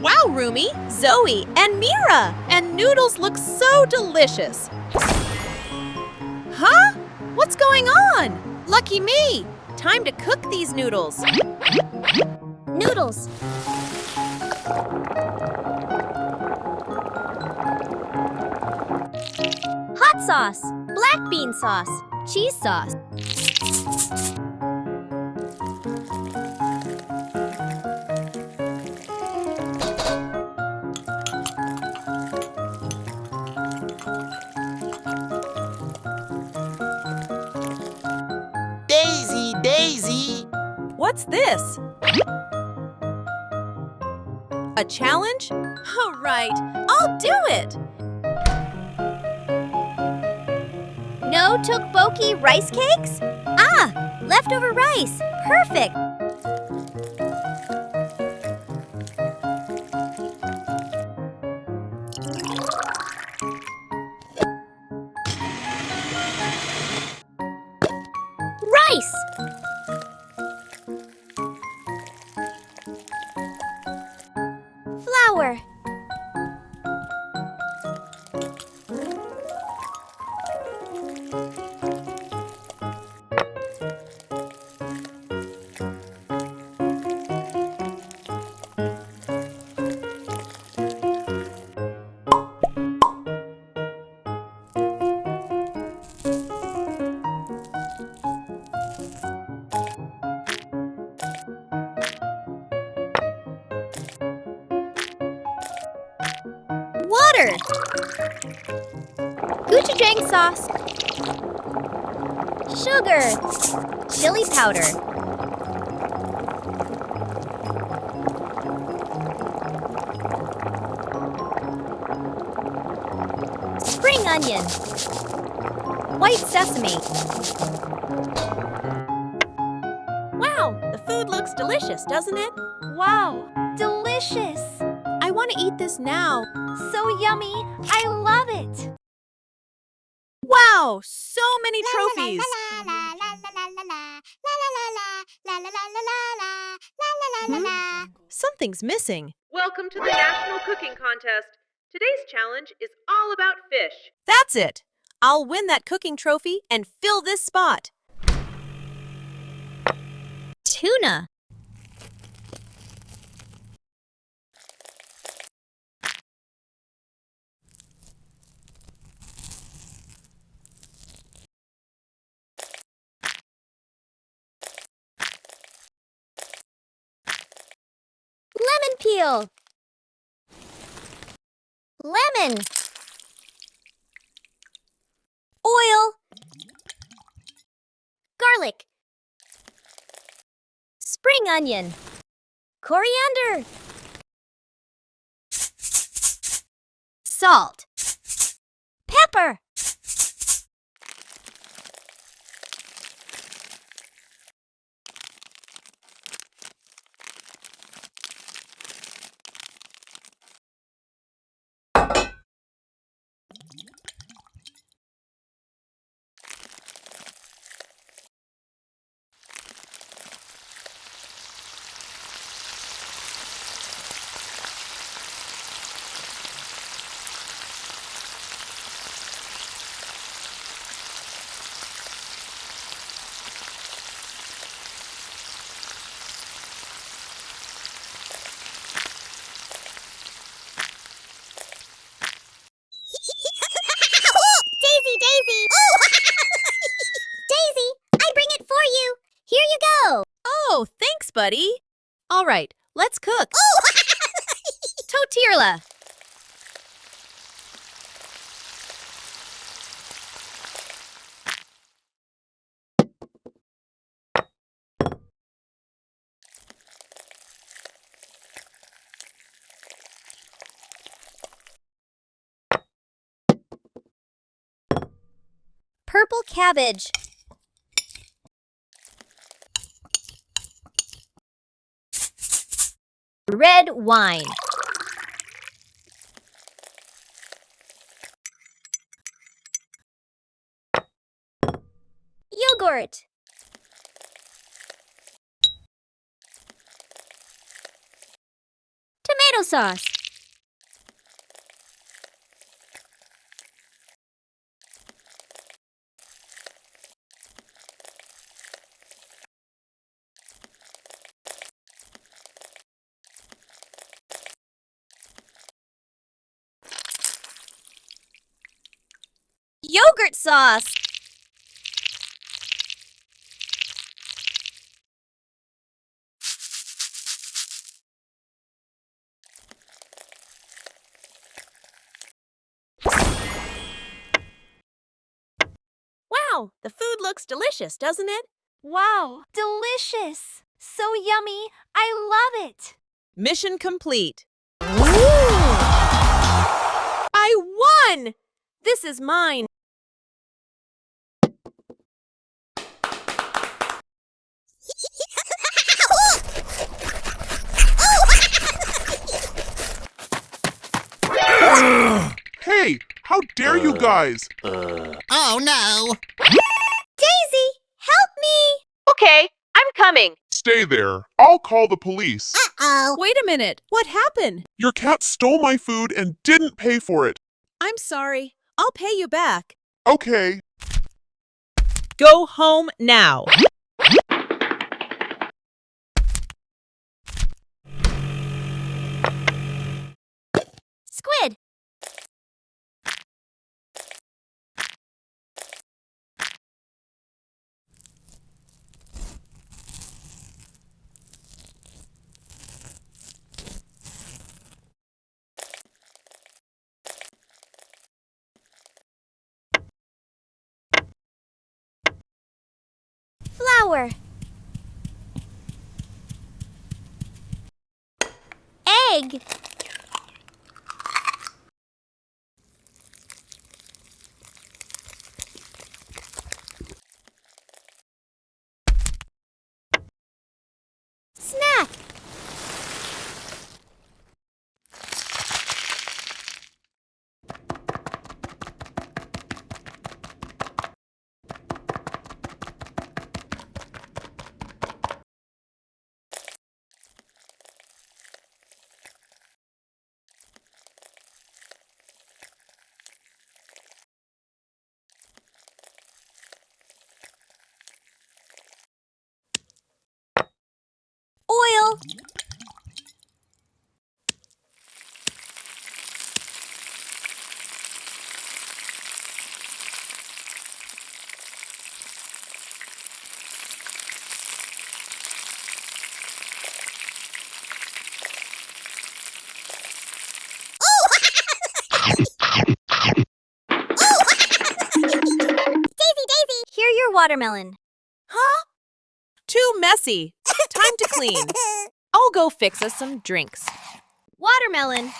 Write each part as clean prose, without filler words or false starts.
Wow, Rumi, Zoey, and Mira! And noodles look so delicious. Huh? What's going on? Lucky me! Time to cook these noodles. Noodles. Hot sauce. Black bean sauce. Cheese sauce. Daisy! What's this? A challenge? All right, I'll do it! No tteokbokki rice cakes? Ah, leftover rice. Perfect. Rice. Flour. Water. Gochujang sauce. Sugar. Chili powder. Spring onion. White sesame. Wow, the food looks delicious, doesn't it? Wow, delicious. I want to eat this now. So yummy. I love it. Wow, so many trophies. Something's missing. Welcome to the National Cooking Contest. Today's challenge is all about fish. That's it. I'll win that cooking trophy and fill this spot. Tuna. Lemon peel. Lemon. Oil. Garlic. Spring onion. Coriander. Salt. Pepper. Daisy! Daisy, I bring it for you. Here you go. Oh, thanks, buddy. All right, let's cook. Tortilla. Purple cabbage. Red wine. Yogurt. Tomato tomato sauce. Yogurt sauce. Wow, the food looks delicious, doesn't it? Wow, delicious. So yummy. I love it. Mission complete. I won! This is mine. Hey, how dare you guys? Oh no! Daisy, help me. Okay, I'm coming. Stay there. I'll call the police. Uh-oh! Wait a minute. What happened? Your cat stole my food and didn't pay for it. I'm sorry. I'll pay you back. Okay. Go home now. Squid. Flour. Egg. Snack. Oil. Daisy, here your watermelon. Huh? Too messy. Time to clean. I'll go fix us some drinks. Watermelon.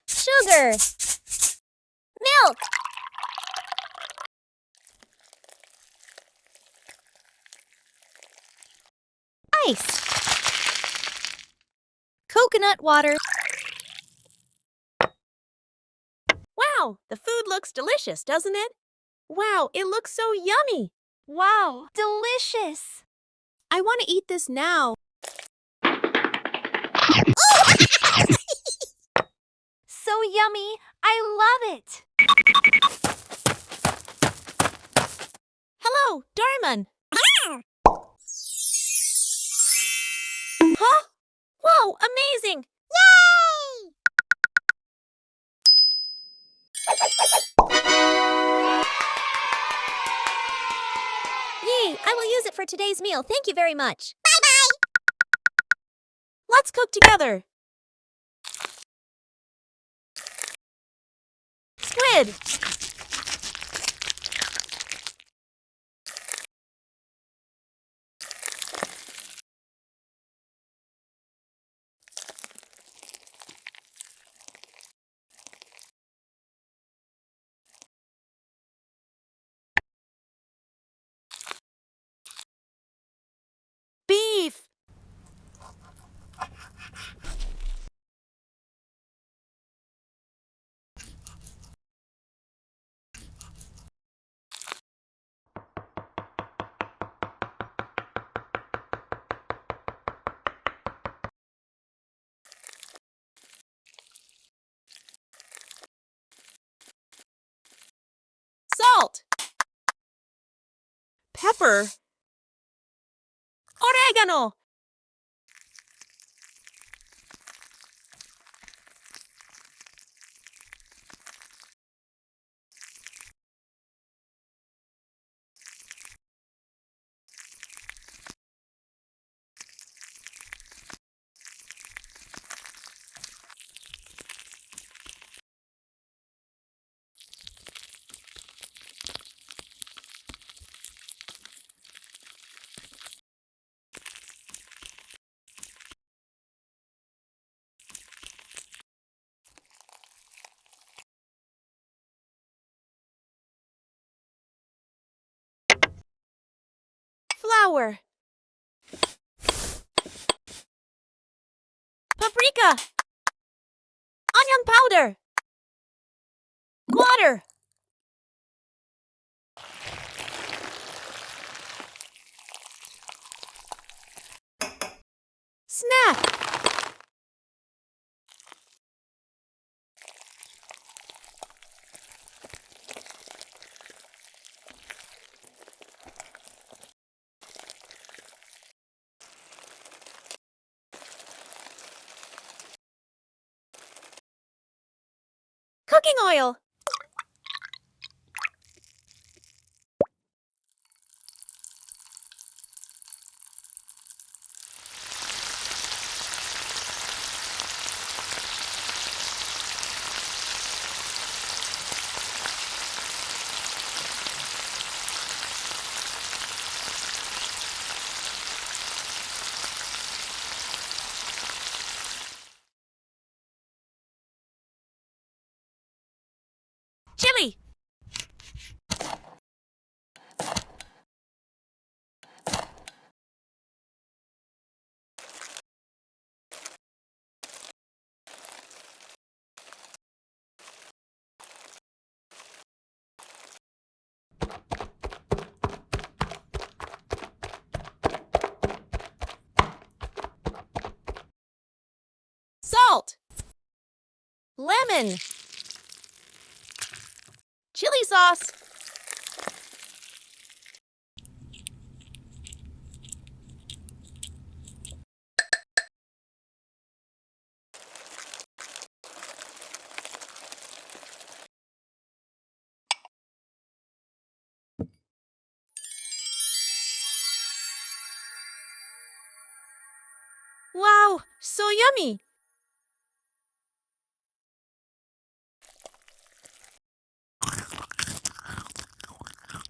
Sugar. Milk. Ice. Coconut water. Wow, the food looks delicious, doesn't it? Wow, it looks so yummy. Wow, delicious. I want to eat this now. So yummy. I love it. Hello, Darman. Huh? Wow, amazing. Yay! Yay, I will use it for today's meal. Thank you very much. Let's cook together. Squid. Beef. pepper. Oregano. Flour. Paprika. Onion powder. Water. Snap. Cooking oil. Chili. Salt. Lemon. Chili sauce. Wow, so yummy!